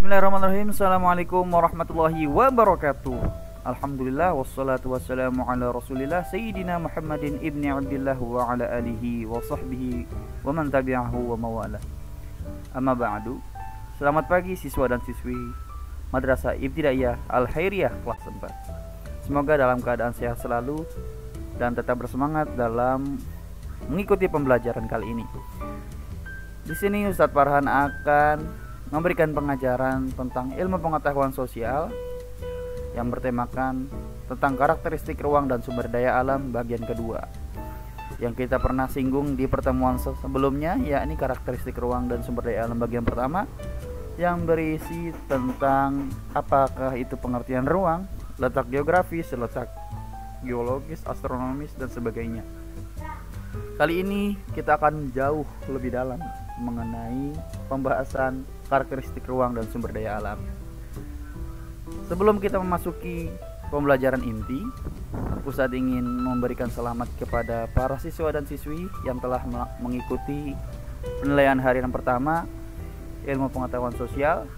Bismillahirrahmanirrahim. Assalamualaikum warahmatullahi wabarakatuh. Alhamdulillah wassalatu wassalamu ala rasulillah Sayyidina Muhammadin ibni Abdillah wa ala alihi wa sahbihi wa man tabi'ahu wa mawala. Amma ba'du. Selamat pagi siswa dan siswi Madrasah Ibtidaiyah Al-Khairiyah kelas 4. Semoga dalam keadaan sehat selalu dan tetap bersemangat dalam mengikuti pembelajaran kali ini. Di sini Ustadz Farhan akan memberikan pengajaran tentang ilmu pengetahuan sosial yang bertemakan tentang karakteristik ruang dan sumber daya alam bagian kedua, yang kita pernah singgung di pertemuan sebelumnya, yakni karakteristik ruang dan sumber daya alam bagian pertama, yang berisi tentang apakah itu pengertian ruang, letak geografis, letak geologis, astronomis, dan sebagainya. Kali ini kita akan jauh lebih dalam mengenai pembahasan karakteristik ruang dan sumber daya alam. Sebelum kita memasuki pembelajaran inti, Ustadz ingin memberikan selamat kepada para siswa dan siswi yang telah mengikuti penilaian harian pertama ilmu pengetahuan sosial.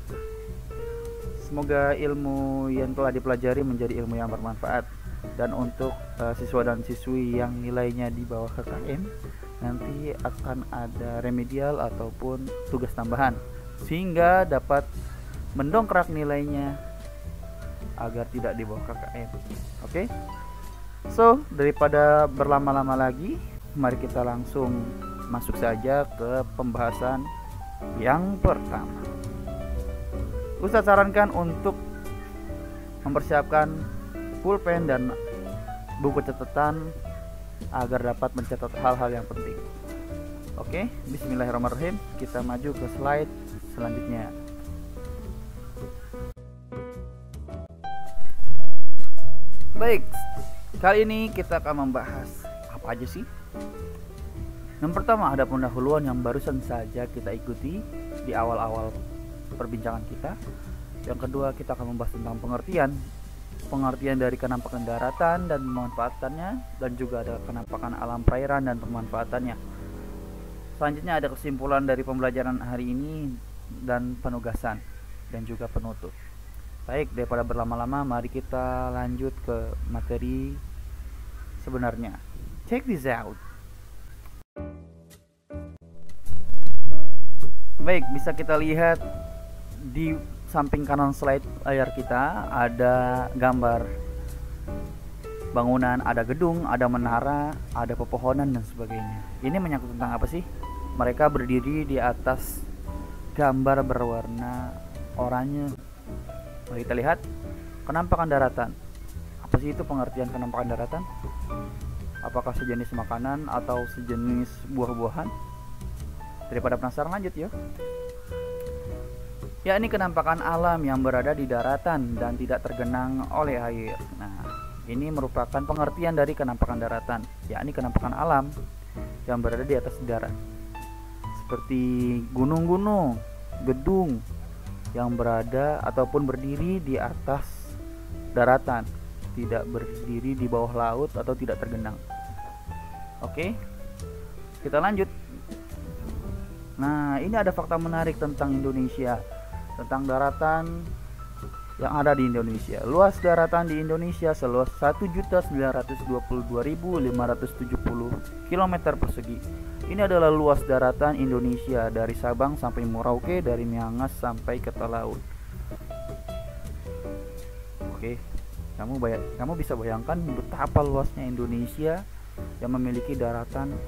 Semoga ilmu yang telah dipelajari menjadi ilmu yang bermanfaat. Dan untuk siswa dan siswi yang nilainya di bawah KKM, nanti akan ada remedial ataupun tugas tambahan sehingga dapat mendongkrak nilainya agar tidak di bawah KKM. Oke? So, daripada berlama-lama lagi, mari kita langsung masuk saja ke pembahasan yang pertama. Ustadz sarankan untuk mempersiapkan pulpen dan buku catatan agar dapat mencatat hal-hal yang penting. Oke, bismillahirrahmanirrahim. Kita maju ke slide selanjutnya. Baik, kali ini kita akan membahas apa aja sih? Yang pertama ada pendahuluan yang barusan saja kita ikuti di awal-awal perbincangan kita. Yang kedua kita akan membahas tentang pengertian dari kenampakan daratan dan pemanfaatannya, dan juga ada kenampakan alam perairan dan pemanfaatannya. Selanjutnya ada kesimpulan dari pembelajaran hari ini dan penugasan dan juga penutup. Baik, daripada berlama-lama, mari kita lanjut ke materi sebenarnya. Check this out. Baik, bisa kita lihat di samping kanan slide layar kita ada gambar bangunan, ada gedung, ada menara, ada pepohonan dan sebagainya. Ini menyangkut tentang apa sih? Mereka berdiri di atas gambar berwarna oranye. Mari kita lihat kenampakan daratan. Apa sih itu pengertian kenampakan daratan? Apakah sejenis makanan atau sejenis buah-buahan? Daripada penasaran, lanjut yuk. Yakni kenampakan alam yang berada di daratan dan tidak tergenang oleh air. Nah, ini merupakan pengertian dari kenampakan daratan, yakni kenampakan alam yang berada di atas darat, seperti gunung-gunung, gedung yang berada ataupun berdiri di atas daratan, tidak berdiri di bawah laut atau tidak tergenang. Oke, kita lanjut. Nah, ini ada fakta menarik tentang Indonesia, tentang daratan yang ada di Indonesia. Luas daratan di Indonesia seluas 1.922.570 km persegi. Ini adalah luas daratan Indonesia dari Sabang sampai Merauke, dari Miangas sampai ke Talaut. Oke, kamu bisa bayangkan betapa luasnya Indonesia yang memiliki daratan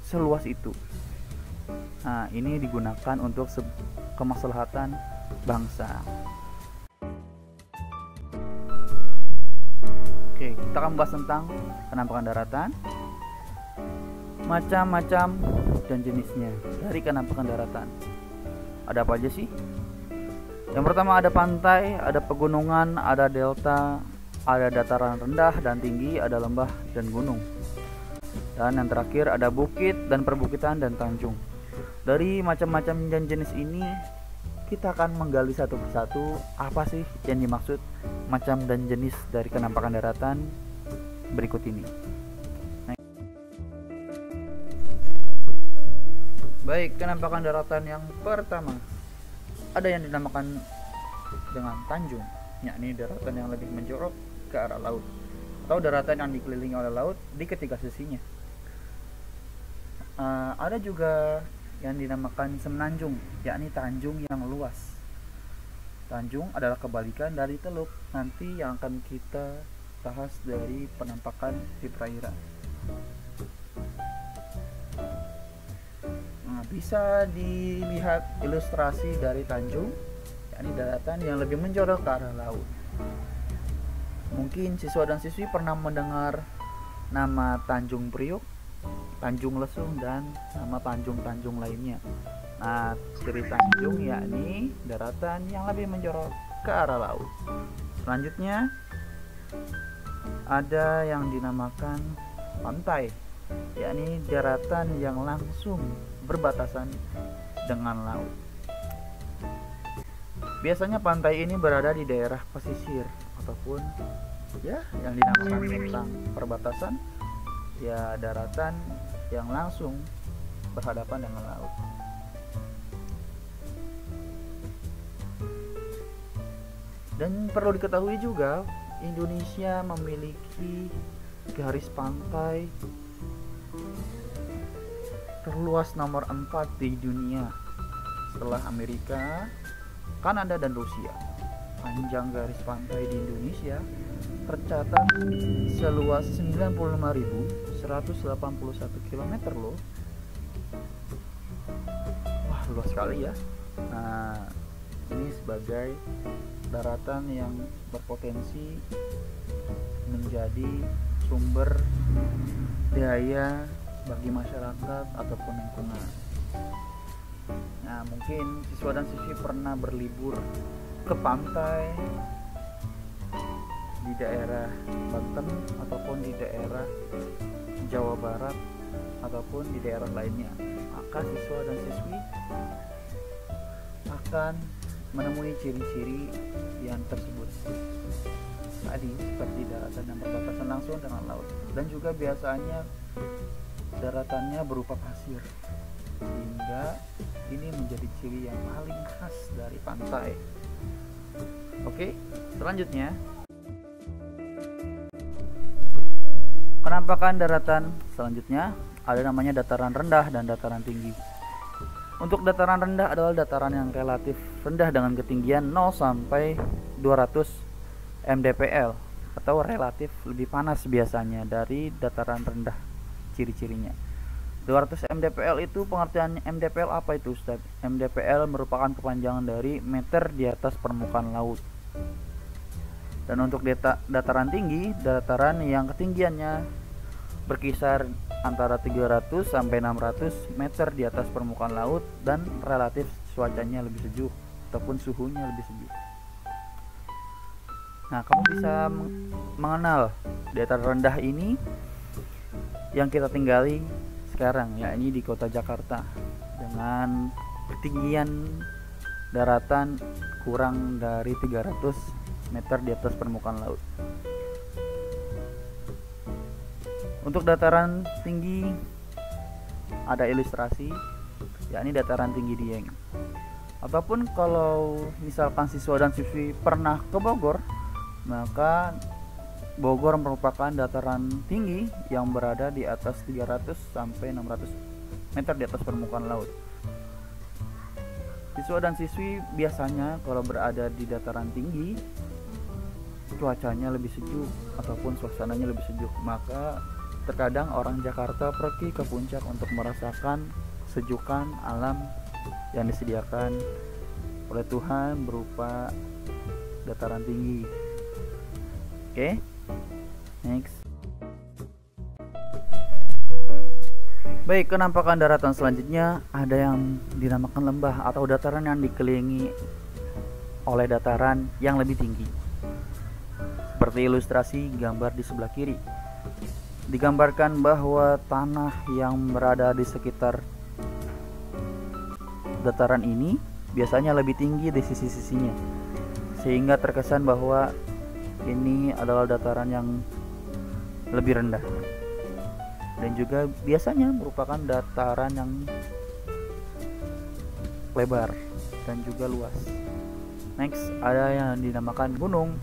seluas itu. Nah, ini digunakan untuk kemaslahatan bangsa. Oke, kita akan membahas tentang kenampakan daratan, macam-macam dan jenisnya dari kenampakan daratan. Ada apa aja sih? Yang pertama ada pantai, ada pegunungan, ada delta, ada dataran rendah dan tinggi, ada lembah dan gunung. Dan yang terakhir ada bukit dan perbukitan dan tanjung. Dari macam-macam dan jenis ini, kita akan menggali satu persatu apa sih yang dimaksud macam dan jenis dari kenampakan daratan berikut ini. Baik, kenampakan daratan yang pertama ada yang dinamakan dengan tanjung, yakni daratan yang lebih menjorok ke arah laut, atau daratan yang dikelilingi oleh laut di ketiga sisinya. Ada juga yang dinamakan semenanjung, yakni tanjung yang luas. Tanjung adalah kebalikan dari teluk, nanti yang akan kita bahas dari penampakan di perairan. Bisa dilihat ilustrasi dari tanjung, yakni daratan yang lebih menjorok ke arah laut. Mungkin siswa dan siswi pernah mendengar nama Tanjung Priok, Tanjung Lesung, dan nama tanjung-tanjung lainnya. Nah, ciri tanjung yakni daratan yang lebih menjorok ke arah laut. Selanjutnya ada yang dinamakan pantai, yakni daratan yang langsung berbatasan dengan laut. Biasanya pantai ini berada di daerah pesisir ataupun ya yang dinamakan tentang perbatasan, ya daratan yang langsung berhadapan dengan laut. Dan perlu diketahui juga, Indonesia memiliki garis pantai terluas nomor 4 di dunia setelah Amerika, Kanada, dan Rusia. Panjang garis pantai di Indonesia tercatat seluas 95.181 km loh. Wah, luas sekali ya. Nah, ini sebagai daratan yang berpotensi menjadi sumber daya bagi masyarakat ataupun lingkungan. Nah, mungkin siswa dan siswi pernah berlibur ke pantai di daerah Banten ataupun di daerah Jawa Barat ataupun di daerah lainnya. Maka siswa dan siswi akan menemui ciri-ciri yang tersebut tadi, seperti daratan yang berbatasan langsung dengan laut, dan juga biasanya daratannya berupa pasir, sehingga ini menjadi ciri yang paling khas dari pantai. Oke, selanjutnya penampakan daratan selanjutnya ada namanya dataran rendah dan dataran tinggi. Untuk dataran rendah adalah dataran yang relatif rendah dengan ketinggian 0 sampai 200 mdpl atau relatif lebih panas biasanya dari dataran rendah. Ciri-cirinya 200 mdpl itu, pengertian mdpl apa itu, Ustaz? mdpl merupakan kepanjangan dari meter di atas permukaan laut. Dan untuk dataran tinggi, dataran yang ketinggiannya berkisar antara 300 sampai 600 meter di atas permukaan laut dan relatif cuacanya lebih sejuk ataupun suhunya lebih sejuk. Nah, kamu bisa mengenal dataran rendah ini yang kita tinggali sekarang, yakni di kota Jakarta, dengan ketinggian daratan kurang dari 300 meter di atas permukaan laut. Untuk dataran tinggi ada ilustrasi, yakni dataran tinggi Dieng. Ataupun kalau misalkan siswa dan siswi pernah ke Bogor, maka Bogor merupakan dataran tinggi yang berada di atas 300 sampai 600 meter di atas permukaan laut. Siswa dan siswi biasanya kalau berada di dataran tinggi, cuacanya lebih sejuk ataupun suasananya lebih sejuk, maka terkadang orang Jakarta pergi ke puncak untuk merasakan sejukan alam yang disediakan oleh Tuhan berupa dataran tinggi. Oke, next. Baik, penampakan daratan selanjutnya ada yang dinamakan lembah atau dataran yang dikelilingi oleh dataran yang lebih tinggi. Seperti ilustrasi gambar di sebelah kiri, digambarkan bahwa tanah yang berada di sekitar dataran ini biasanya lebih tinggi di sisi-sisinya, sehingga terkesan bahwa ini adalah dataran yang lebih rendah, dan juga biasanya merupakan dataran yang lebar dan juga luas. Next, ada yang dinamakan gunung.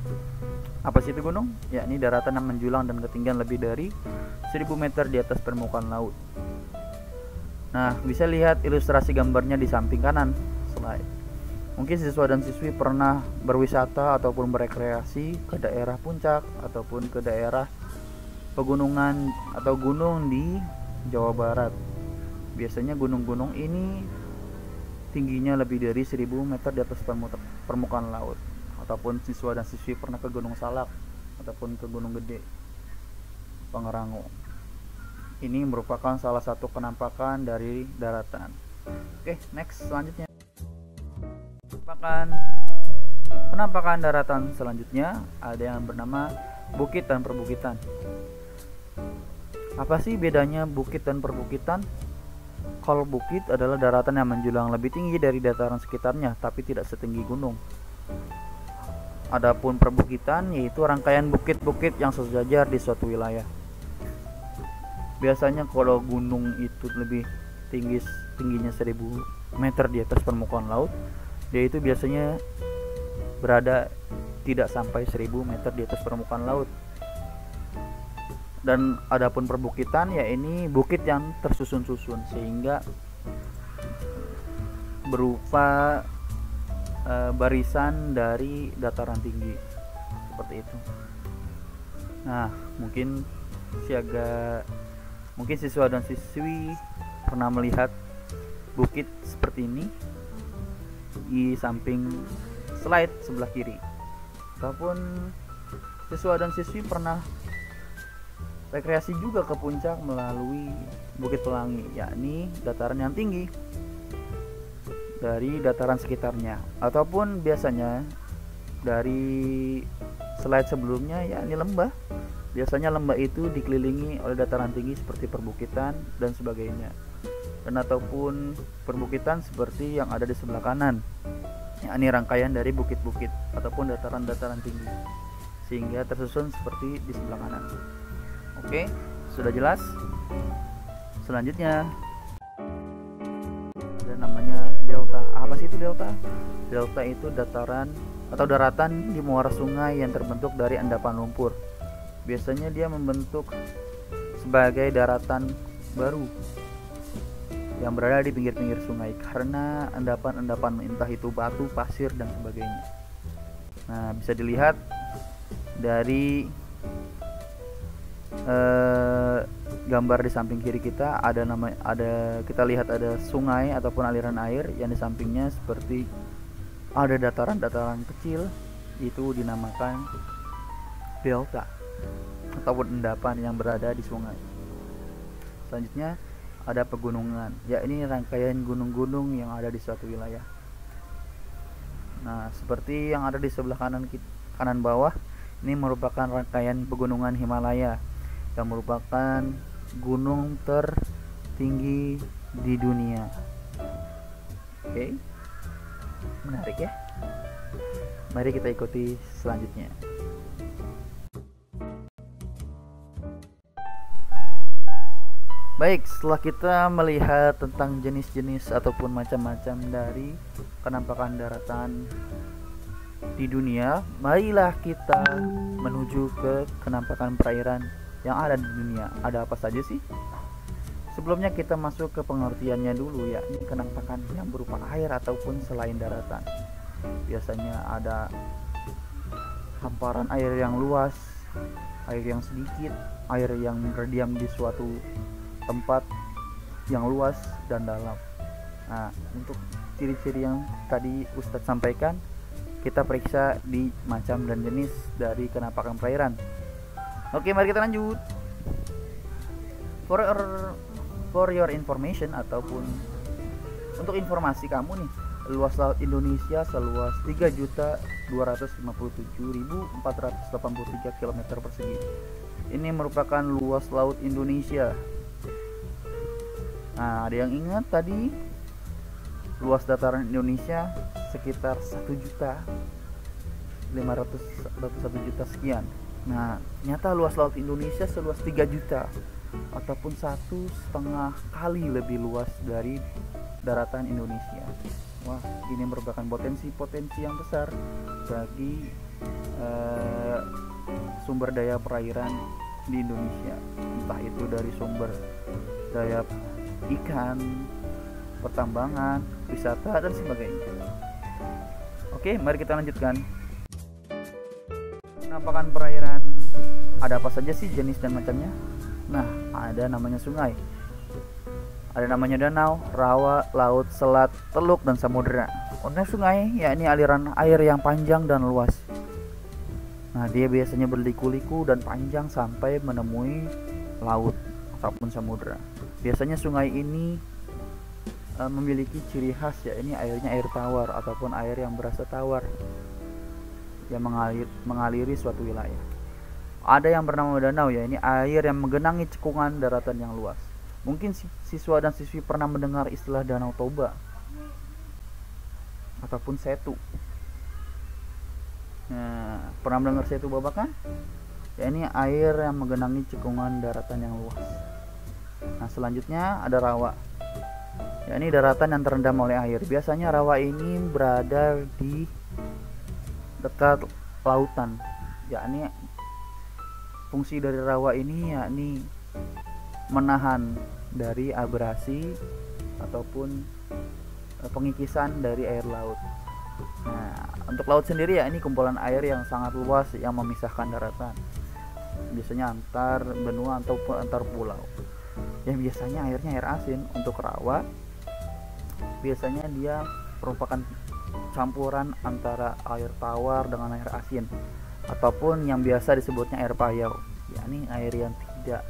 Apa sih itu gunung? Yakni daratan yang menjulang dan ketinggian lebih dari 1000 meter di atas permukaan laut. Nah, bisa lihat ilustrasi gambarnya di samping kanan slide. Mungkin siswa dan siswi pernah berwisata ataupun berekreasi ke daerah puncak ataupun ke daerah pegunungan atau gunung di Jawa Barat. Biasanya gunung-gunung ini tingginya lebih dari 1000 meter di atas permukaan laut. Ataupun siswa dan siswi pernah ke Gunung Salak ataupun ke Gunung Gede, Pangrango. Ini merupakan salah satu penampakan dari daratan. Oke, next, selanjutnya penampakan daratan selanjutnya ada yang bernama bukit dan perbukitan. Apa sih bedanya bukit dan perbukitan? Kalau bukit adalah daratan yang menjulang lebih tinggi dari dataran sekitarnya tapi tidak setinggi gunung. Adapun perbukitan yaitu rangkaian bukit-bukit yang sejajar di suatu wilayah. Biasanya kalau gunung itu lebih tingginya 1000 meter di atas permukaan laut, dia itu biasanya berada tidak sampai 1000 meter di atas permukaan laut. Dan adapun perbukitan ya ini bukit yang tersusun-susun sehingga berupa barisan dari dataran tinggi seperti itu. Nah, mungkin siswa dan siswi pernah melihat bukit seperti ini di samping slide sebelah kiri. Ataupun siswa dan siswi pernah rekreasi juga ke puncak melalui Bukit Pelangi, yakni dataran yang tinggi dari dataran sekitarnya. Ataupun biasanya dari slide sebelumnya yakni lembah. Biasanya lembah itu dikelilingi oleh dataran tinggi seperti perbukitan dan sebagainya. Dan ataupun perbukitan seperti yang ada di sebelah kanan, yakni rangkaian dari bukit-bukit ataupun dataran-dataran tinggi sehingga tersusun seperti di sebelah kanan. Oke, sudah jelas. Selanjutnya ada namanya delta. Apa sih itu delta? Delta itu dataran atau daratan di muara sungai yang terbentuk dari endapan lumpur. Biasanya dia membentuk sebagai daratan baru yang berada di pinggir-pinggir sungai karena endapan-endapan entah itu batu, pasir dan sebagainya. Nah, bisa dilihat dari gambar di samping kiri kita kita lihat ada sungai ataupun aliran air yang di sampingnya seperti ada dataran-dataran kecil, itu dinamakan delta ataupun endapan yang berada di sungai. Selanjutnya ada pegunungan, yakni rangkaian gunung-gunung yang ada di suatu wilayah. Nah, seperti yang ada di sebelah kanan bawah, ini merupakan rangkaian pegunungan Himalaya yang merupakan gunung tertinggi di dunia. Oke, menarik ya. Mari kita ikuti selanjutnya. Baik, setelah kita melihat tentang jenis-jenis ataupun macam-macam dari penampakan daratan di dunia, marilah kita menuju ke penampakan perairan yang ada di dunia. Ada apa saja sih? Sebelumnya kita masuk ke pengertiannya dulu, yakni penampakan yang berupa air ataupun selain daratan. Biasanya ada hamparan air yang luas, air yang sedikit, air yang berdiam di suatu tempat yang luas dan dalam. Nah, untuk ciri-ciri yang tadi Ustadz sampaikan, kita periksa di macam dan jenis dari penampakan perairan. Oke, mari kita lanjut. For your information ataupun untuk informasi kamu nih, luas laut Indonesia seluas 3.257.483 km persegi. Ini merupakan luas laut Indonesia. Nah, ada yang ingat tadi luas dataran Indonesia sekitar 1.501.000 sekian. Nah, ternyata luas laut Indonesia seluas 3 juta ataupun 1,5 kali lebih luas dari daratan Indonesia. Wah, ini merupakan potensi-potensi yang besar bagi sumber daya perairan di Indonesia, entah itu dari sumber daya ikan, pertambangan, wisata, dan sebagainya. Oke, mari kita lanjutkan. Penampakan perairan, ada apa saja sih jenis dan macamnya? Nah, ada namanya sungai, ada namanya danau, rawa, laut, selat, teluk, dan samudera. Untuk sungai, yakni aliran air yang panjang dan luas. Nah, dia biasanya berliku-liku dan panjang sampai menemui laut ataupun samudera. Biasanya sungai ini memiliki ciri khas, yakni airnya air tawar ataupun air yang berasa tawar yang mengaliri suatu wilayah. Ada yang bernama danau, yakni air yang menggenangi cekungan daratan yang luas. Mungkin siswa dan siswi pernah mendengar istilah Danau Toba ataupun Setu. Nah, pernah mendengar Setu Babakan? Yakni air yang menggenangi cekungan daratan yang luas. Nah, selanjutnya ada rawa, yakni daratan yang terendam oleh air. Biasanya rawa ini berada di dekat lautan, yakni fungsi dari rawa ini yakni menahan dari abrasi ataupun pengikisan dari air laut. Nah, untuk laut sendiri ya ini kumpulan air yang sangat luas yang memisahkan daratan, biasanya antar benua ataupun antar pulau. Yang biasanya airnya air asin. Untuk rawa biasanya dia merupakan campuran antara air tawar dengan air asin, ataupun yang biasa disebutnya air payau, yakni air yang tidak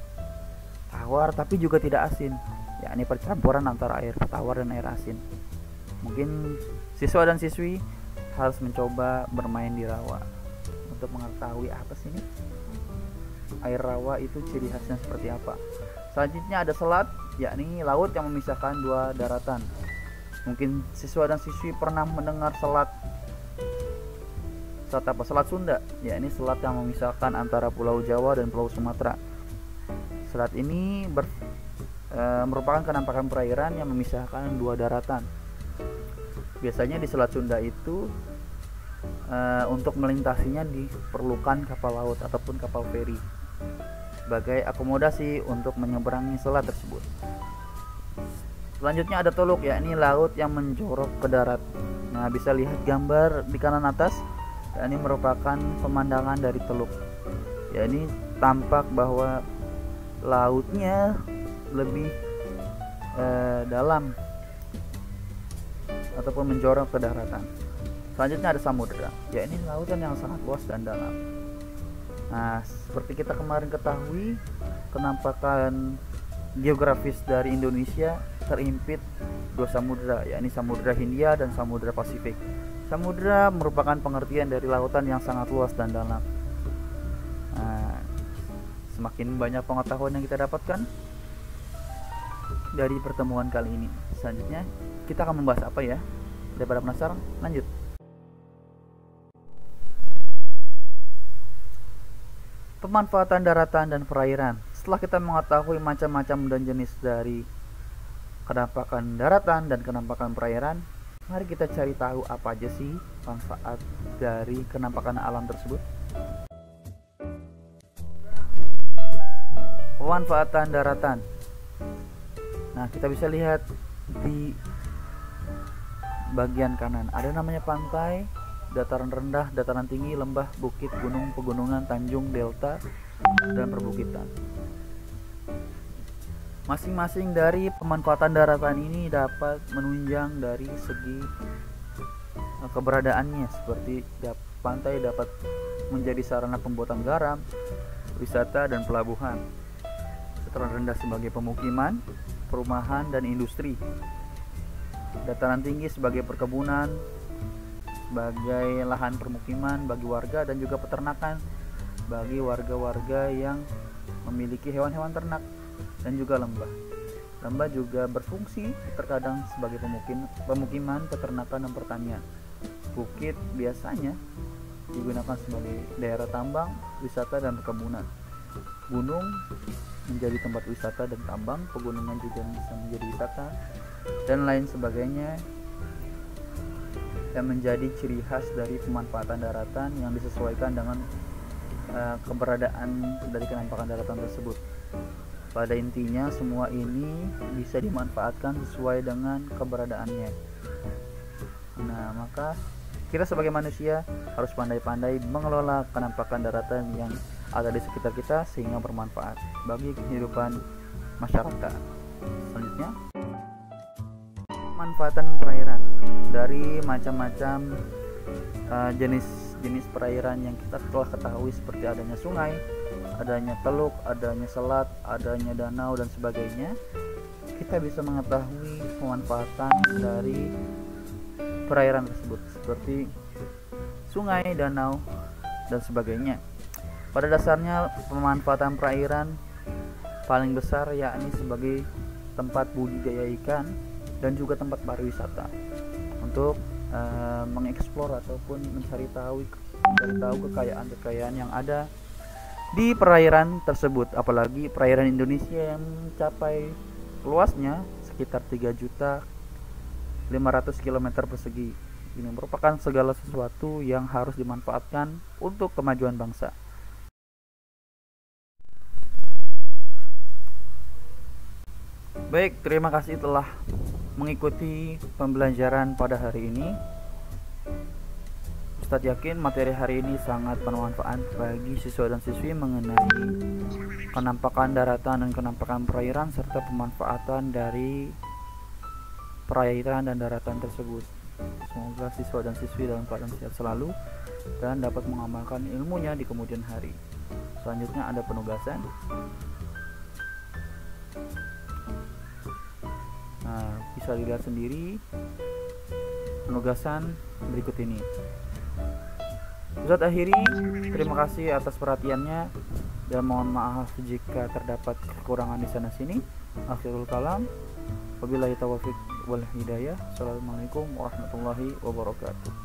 tawar tapi juga tidak asin, yakni percampuran antara air tawar dan air asin. Mungkin siswa dan siswi harus mencoba bermain di rawa untuk mengetahui apa sih ini air rawa itu, ciri khasnya seperti apa. Selanjutnya ada selat, yakni laut yang memisahkan dua daratan. Mungkin siswa dan siswi pernah mendengar selat apa? Selat Sunda, yakni selat yang memisahkan antara Pulau Jawa dan Pulau Sumatera. Selat ini merupakan kenampakan perairan yang memisahkan dua daratan. Biasanya di Selat Sunda itu untuk melintasinya diperlukan kapal laut ataupun kapal feri sebagai akomodasi untuk menyeberangi selat tersebut. Selanjutnya ada teluk, yakni laut yang menjorok ke darat. Nah, bisa lihat gambar di kanan atas. Ini merupakan pemandangan dari teluk. Ini tampak bahwa lautnya lebih dalam ataupun menjorok ke daratan. Selanjutnya ada samudera, yakni lautan yang sangat luas dan dalam. Nah, seperti kita kemarin ketahui, kenampakan geografis dari Indonesia terimpit dua samudera, yakni Samudra Hindia dan Samudra Pasifik. Samudra merupakan pengertian dari lautan yang sangat luas dan dalam. Nah, semakin banyak pengetahuan yang kita dapatkan dari pertemuan kali ini. Selanjutnya kita akan membahas apa ya? Daripada penasaran, lanjut. Pemanfaatan daratan dan perairan. Setelah kita mengetahui macam-macam dan jenis dari kenampakan daratan dan kenampakan perairan, mari kita cari tahu apa aja sih manfaat dari kenampakan alam tersebut. Pemanfaatan daratan. Nah, kita bisa lihat di bagian kanan ada namanya pantai, dataran rendah, dataran tinggi, lembah, bukit, gunung, pegunungan, tanjung, delta, dan perbukitan. Masing-masing dari pemanfaatan daratan ini dapat menunjang dari segi keberadaannya, seperti pantai dapat menjadi sarana pembuatan garam, wisata, dan pelabuhan. Dataran rendah sebagai pemukiman, perumahan, dan industri. Dataran tinggi sebagai perkebunan, sebagai lahan permukiman bagi warga dan juga peternakan bagi warga-warga yang memiliki hewan-hewan ternak, dan juga lembah. Lembah juga berfungsi terkadang sebagai pemukiman, peternakan, dan pertanian. Bukit biasanya digunakan sebagai daerah tambang, wisata, dan perkebunan. Gunung menjadi tempat wisata dan tambang, pegunungan juga bisa menjadi wisata, dan lain sebagainya. yang menjadi ciri khas dari pemanfaatan daratan yang disesuaikan dengan keberadaan dari kenampakan daratan tersebut. Pada intinya semua ini bisa dimanfaatkan sesuai dengan keberadaannya. Nah, maka kita sebagai manusia harus pandai-pandai mengelola kenampakan daratan yang ada di sekitar kita sehingga bermanfaat bagi kehidupan masyarakat. Selanjutnya, manfaatan perairan. Dari macam-macam jenis perairan yang kita telah ketahui seperti adanya sungai, adanya teluk, adanya selat, adanya danau dan sebagainya, kita bisa mengetahui pemanfaatan dari perairan tersebut seperti sungai, danau dan sebagainya. Pada dasarnya pemanfaatan perairan paling besar yakni sebagai tempat budidaya ikan dan juga tempat pariwisata untuk mengeksplor ataupun mencari tahu kekayaan yang ada di perairan tersebut. Apalagi perairan Indonesia yang mencapai luasnya sekitar 3.500.000 km persegi. Ini merupakan segala sesuatu yang harus dimanfaatkan untuk kemajuan bangsa. Baik, terima kasih telah mengikuti pembelajaran pada hari ini. Ustadz yakin materi hari ini sangat bermanfaat bagi siswa dan siswi mengenai kenampakan daratan dan kenampakan perairan serta pemanfaatan dari perairan dan daratan tersebut. Semoga siswa dan siswi dalam keadaan sehat selalu dan dapat mengamalkan ilmunya di kemudian hari. Selanjutnya ada penugasan. Nah, bisa dilihat sendiri penugasan berikut ini. Ustadz akhiri, terima kasih atas perhatiannya dan mohon maaf jika terdapat kekurangan di sana sini. Akhirul kalam, wabillahi taufiq wal hidayah. Assalamualaikum warahmatullahi wabarakatuh.